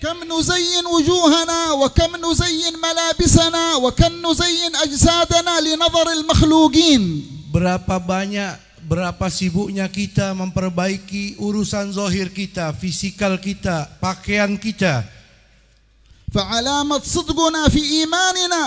كم نزين وجوهنا وكم نزين ملابسنا وكم نزين أجسادنا لنظر المخلوقين. Berapa sibuknya kita memperbaiki urusan zahir kita, fisikal kita, pakaian kita. فعلامة صدقنا في إيماننا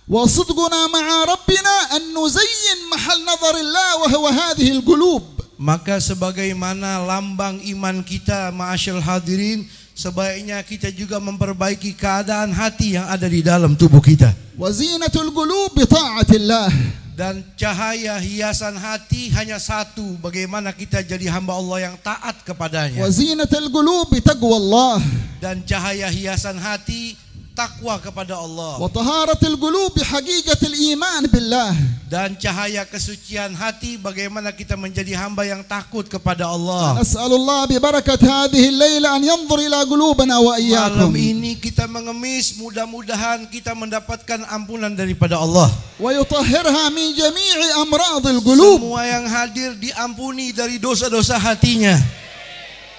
وصدقنا مع ربنا أن نزين محل نظر الله وهو هذه القلوب. Maka sebagaimana lambang iman kita, ma'asyal hadirin, sebaiknya kita juga memperbaiki keadaan hati yang ada di dalam tubuh kita. وزينة القلوب بطاعة الله. Dan cahaya hiasan hati hanya satu, bagaimana kita jadi hamba Allah yang taat kepadanya. وزينة القلوب بتقوى الله. Dan cahaya hiasan hati takwa kepada Allah. وطهارة القلوب بحقيقة الإيمان بالله. Dan cahaya kesucian hati bagaimana kita menjadi hamba yang takut kepada Allah. نسأل الله ببركة هذه الليلة أن ينظر إلى قلوبنا وإياكم. Malam ini kita mengemis, mudah-mudahan kita mendapatkan ampunan daripada Allah. ويطهرها من جميع أمراض القلوب. Semua yang hadir diampuni dari dosa-dosa hatinya.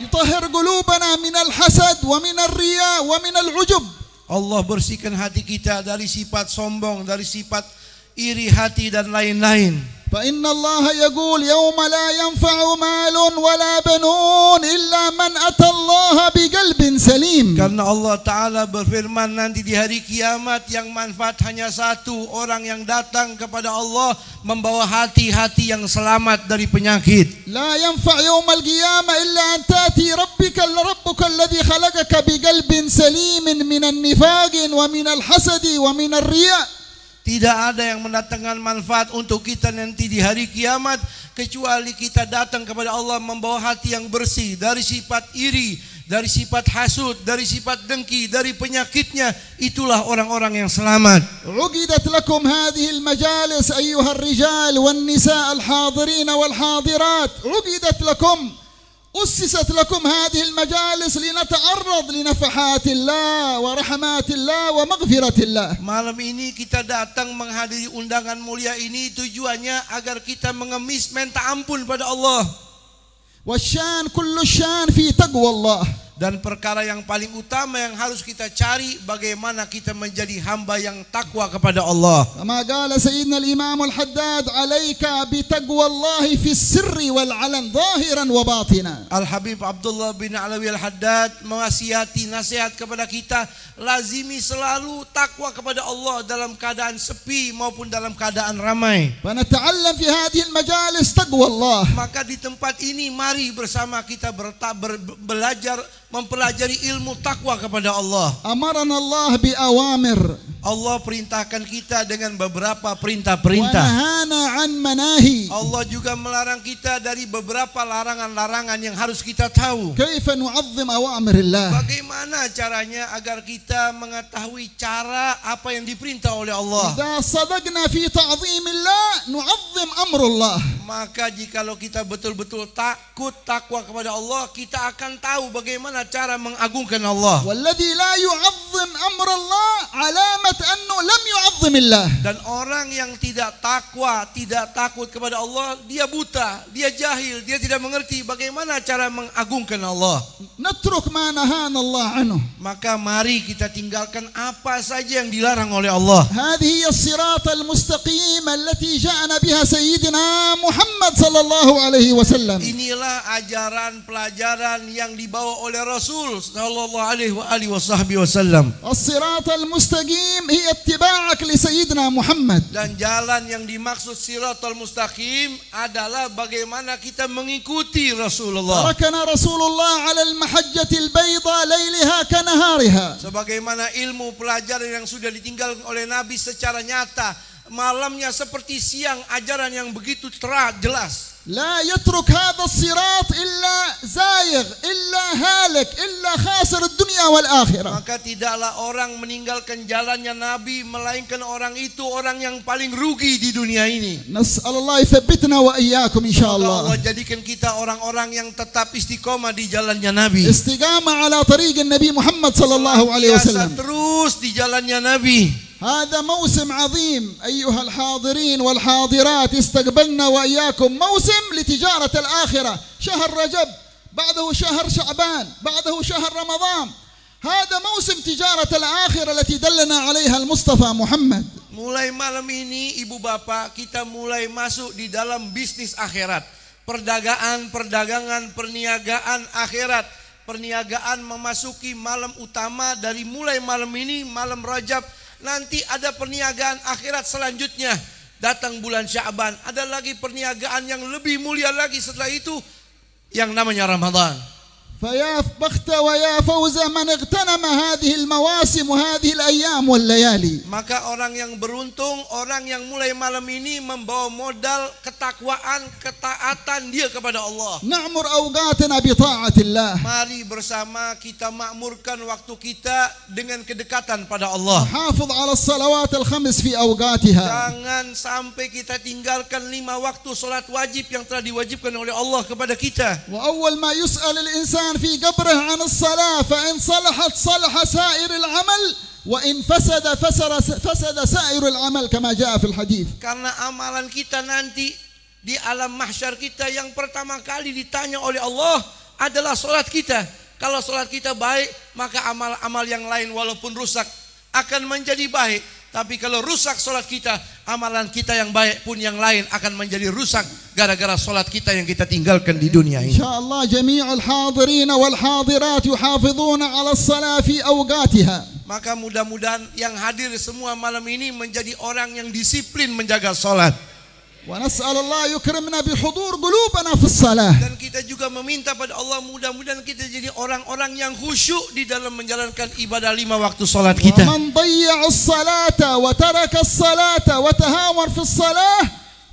يطهر قلوبنا من الحسد ومن الرياء ومن العجب. Allah bersihkan hati kita dari sifat sombong, dari sifat iri hati dan lain-lain. فإن الله يقول يوم لا ينفع مال ولا بنون إلا من أتى الله بقلب سليم. Karena Allah Ta'ala berfirman nanti di hari kiamat yang manfaat hanya satu, orang yang datang kepada Allah membawa hati-hati yang selamat dari penyakit. لا ينفع يوم القيامة إلا أن تأتي ربك الذي خلقك بقلب سليم من النفاق ومن الحسد ومن الرياء. Tidak ada yang mendatangkan manfaat untuk kita nanti di hari kiamat kecuali kita datang kepada Allah membawa hati yang bersih dari sifat iri, dari sifat hasud, dari sifat dengki, dari penyakitnya. Itulah orang-orang yang selamat. عقدت لكم هذه المجالس أيها الرجال والنساء الحاضرين والحاضرات. عقدت لكم، أسست لكم هذه المجالس لنتعرض لنفحات الله ورحمات الله ومغفرة الله. Malam ini kita datang menghadiri undangan mulia ini tujuannya agar kita mengemis minta ampun pada Allah. والشان كل الشان في تقوى الله. Dan perkara yang paling utama yang harus kita cari bagaimana kita menjadi hamba yang takwa kepada Allah. كما قال سيدنا الإمام الحداد عليك بتقوى الله في السر والعلن ظاهرا وباطنا. Al-Habib Abdullah bin Alawi Al-Haddad mewasiati nasihat kepada kita, lazimi selalu takwa kepada Allah dalam keadaan sepi maupun dalam keadaan ramai. فنتعلم في هذه المجالس تقوى الله. Maka di tempat ini mari bersama kita belajar mempelajari ilmu takwa kepada Allah. أمرنا الله بأوامر. Allah perintahkan kita dengan beberapa perintah-perintah. ونهانا عن مناهي. Allah juga melarang kita dari beberapa larangan-larangan yang harus kita tahu. كيف نعظم أوامر الله. Bagaimana caranya agar kita mengetahui cara apa yang diperintah oleh Allah. إذا صدقنا في تعظيم الله نعظم أمر الله. Maka jikalau kita betul-betul takwa kepada Allah, kita akan tahu bagaimana cara mengagungkan Allah. والذي لا يعظم أمر الله علامة أنه لم يعظم الله. Dan orang yang tidak takwa, tidak takut kepada Allah, dia buta, dia jahil, dia tidak mengerti bagaimana cara mengagungkan Allah. نترك ما نهانا الله عنه. Maka mari kita tinggalkan apa saja yang dilarang oleh Allah. هذه هي الصراط المستقيم التي جاءنا بها سيدنا محمد صلى الله عليه وسلم. Inilah ajaran pelajaran yang dibawa oleh Rasul sallallahu alaihi wasallam. الصراط المستقيم هي اتباعك لسيدنا محمد. Dan jalan yang dimaksud Siratal Mustaqim adalah bagaimana kita mengikuti Rasulullah. تركنا رسول الله على المحجة البيضاء ليلها كنهارها. Sebagaimana ilmu pelajaran yang sudah ditinggalkan oleh Nabi secara nyata, malamnya seperti siang, ajaran yang begitu terang jelas. لا يترك هذا الصراط إلا زايغ إلا هالك إلا خاسر الدنيا والآخرة. Maka tidaklah orang meninggalkan jalannya Nabi melainkan orang itu orang yang paling rugi di dunia ini. نسأل الله يثبتنا وإياكم إن شاء الله. Allah jadikan kita orang-orang yang tetap istiqomah di jalannya Nabi. استقامة على طريق النبي محمد صلى الله عليه وسلم. Terus di jalannya Nabi. هذا موسم عظيم أيها الحاضرين والحاضرات. استقبلنا وإياكم موسم لتجارة الآخرة. شهر رجب بعده شهر شعبان بعده شهر رمضان. هذا موسم تجارة الآخرة التي دلنا عليها المصطفى محمد. Mulai malam ini ibu bapak kita mulai masuk di dalam bisnis akhirat. Perdagangan, perniagaan akhirat. Perniagaan memasuki malam utama dari mulai malam ini, malam Rajab. Nanti ada perniagaan akhirat selanjutnya. Datang bulan Sya'ban, ada lagi perniagaan yang lebih mulia lagi setelah itu yang namanya Ramadan. فيا بخت ويا فوز من اغتنم هذه المواسم وهذه الأيام والليالي. Maka orang yang beruntung, orang yang mulai malam ini membawa modal ketakwaan, ketaatan dia kepada Allah. نعمر أوقاتنا بطاعة الله. Mari bersama kita makmurkan waktu kita dengan kedekatan pada Allah. حافظ على الصلوات الخمس في أوقاتها. Jangan sampai kita tinggalkan 5 waktu salat wajib yang telah diwajibkan oleh Allah kepada kita. وأول ما يسأل الإنسان في قبره عن الصلاة فإن صلحت صلح سائر العمل وإن فسد سائر العمل كما جاء في الحديث. Karena amalan kita nanti di alam mahsyar kita yang pertama kali ditanya oleh Allah adalah salat kita. Kalau salat kita baik, maka amal-amal yang lain walaupun rusak akan menjadi baik. Tapi kalau rusak salat kita, amalan kita yang baik pun yang lain akan menjadi rusak gara-gara salat kita yang kita tinggalkan di dunia ini. Insyaallah jami'ul hadirin wal hadirat yuhafizuna 'ala as-salah fi awqatiha. Maka mudah-mudahan yang hadir semua malam ini menjadi orang yang disiplin menjaga salat. Wa nas'alullah yukrimna bihudur qulubana fi as-salah. Dan kita juga meminta pada Allah mudah-mudahan kita jadi orang-orang yang khusyuk di dalam menjalankan ibadah 5 waktu salat kita. Man dayya'a as-salata wa taraka as-salata wa tahawar fi as-salah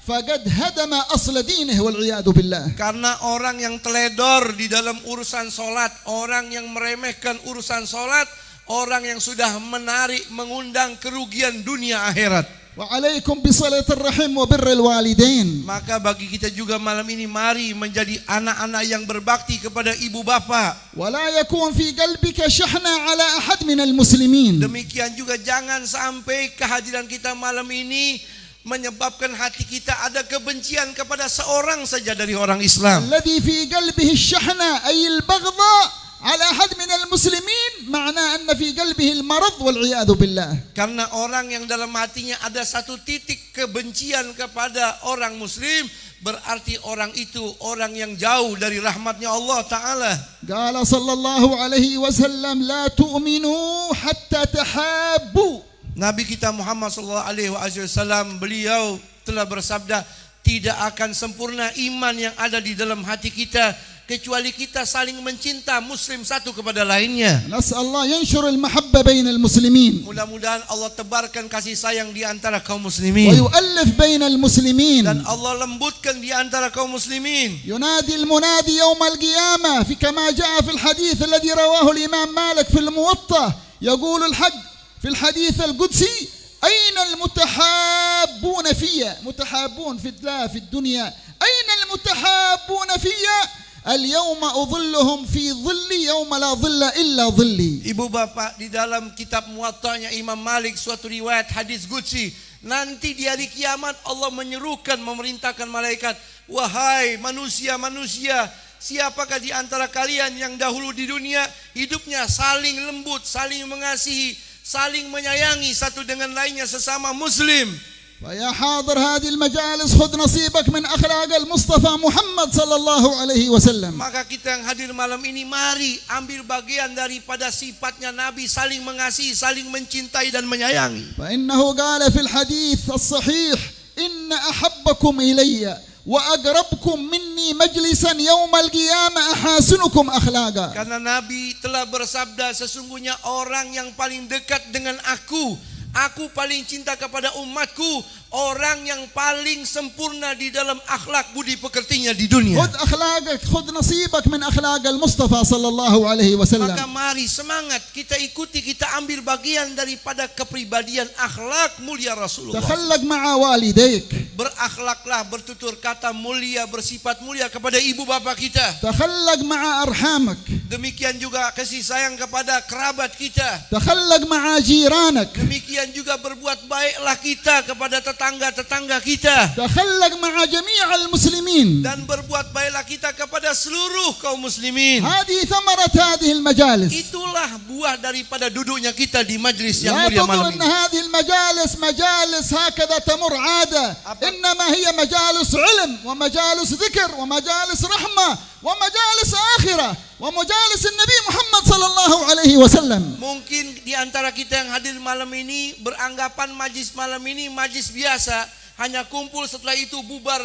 faqad hadama asl dinihi wal 'iyadu billah. Karena orang yang teledor di dalam urusan salat, orang yang meremehkan urusan salat, orang yang sudah menarik mengundang kerugian dunia akhirat. Wa'alaikum bisalatir rahim wa birril walidain. Maka bagi kita juga malam ini mari menjadi anak-anak yang berbakti kepada ibu bapa. Wa la yakun fi qalbika shahna ala ahad minal muslimin. Demikian juga jangan sampai kehadiran kita malam ini menyebabkan hati kita ada kebencian kepada seorang saja dari orang Islam. Alladhi fi qalbihi shahna ay al-baghdha على أحد من المسلمين معناه أن في قلبه المرض والعياذ بالله. Karena orang yang dalam hatinya ada satu titik kebencian kepada orang muslim, berarti orang itu orang yang jauh dari rahmatnya Allah Ta'ala. قال صلى الله عليه وسلم لا تؤمنوا حتى تحابوا. Nabi kita Muhammad SAW beliau telah bersabda, tidak akan sempurna iman yang ada di dalam hati kita kecuali kita saling mencinta muslim satu kepada lainnya. Nas'allah yanshur al-mahabba bainal muslimin. Mudah-mudahan Allah tebarkan kasih sayang di antara kaum muslimin. Wa yu'allif bainal muslimin. Dan Allah lembutkan di antara kaum muslimin. Yunadi al-munadi yawm al-qiyamah fi kama jaa fi al-hadith alladhi rawahu al-Imam Malik fi al-Muwatta. Yaqulu al-haqq fi al-hadith al-Qudsi أين المتحابون فيا متحابون في الله في الدنيا أين المتحابون فيا اليوم أظلهم في ظلي يوم لا ظل إلا ظلي. Ibu bapak, di dalam kitab Muwatta'nya Imam Malik suatu riwayat hadis qudsi, nanti di hari kiamat Allah menyerukan, memerintahkan malaikat, wahai manusia-manusia, siapakah di antara kalian yang dahulu di dunia hidupnya saling lembut, saling mengasihi, saling menyayangi satu dengan lainnya sesama muslim. ويا حاضر هذه المجالس خذ نصيبك من أخلاق المصطفى محمد صلى الله عليه وسلم. Maka kita yang hadir malam ini mari ambil bagian daripada sifatnya Nabi, saling mengasihi, saling mencintai dan menyayangi. فإنه قال في الحديث الصحيح إن أحبكم إلي وأقربكم مني مجلسا يوم القيامة أحاسنكم أخلاقا. Karena Nabi telah bersabda, sesungguhnya orang yang paling dekat dengan aku paling cinta kepada umatku, orang yang paling sempurna di dalam akhlak budi pekertinya di dunia. خذ أخلاقك خذ نصيبك من أخلاق المصطفى صلى الله عليه وسلم. Maka mari semangat kita ikuti, kita ambil bagian daripada kepribadian akhlak mulia Rasulullah. تخلق مع والديك. Berakhlaklah, bertutur kata mulia, bersifat mulia kepada ibu bapa kita. تخلق مع أرحامك. Demikian juga kasih sayang kepada kerabat kita. تخلق مع جيرانك. Demikian juga berbuat baiklah kita kepada tetangga-tetangga kita. تخلق مع جميع المسلمين. Dan berbuat baiklah kita kepada seluruh kaum muslimin. هذه ثمرة هذه المجالس. Itulah buah daripada duduknya kita di majlis yang لا mulia تظن malam أن ini. هذه المجالس مجالس هكذا تمر عادة، إنما هي مجالس علم ومجالس ذكر ومجالس رحمة ومجالس آخرة ومجالس النبي محمد صلى الله عليه وسلم. Mungkin di antara kita yang hadir malam ini beranggapan majlis malam ini majlis biasa, hanya kumpul setelah itu bubar.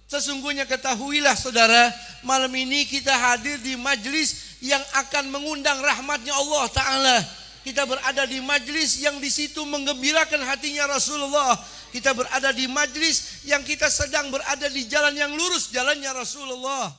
Sesungguhnya ketahuilah saudara, malam ini kita hadir di majlis yang akan mengundang rahmatnya Allah Ta'ala. Kita berada di majlis yang di situ menggembirakan hatinya Rasulullah. Kita berada di majlis yang kita sedang berada di jalan yang lurus, jalannya Rasulullah.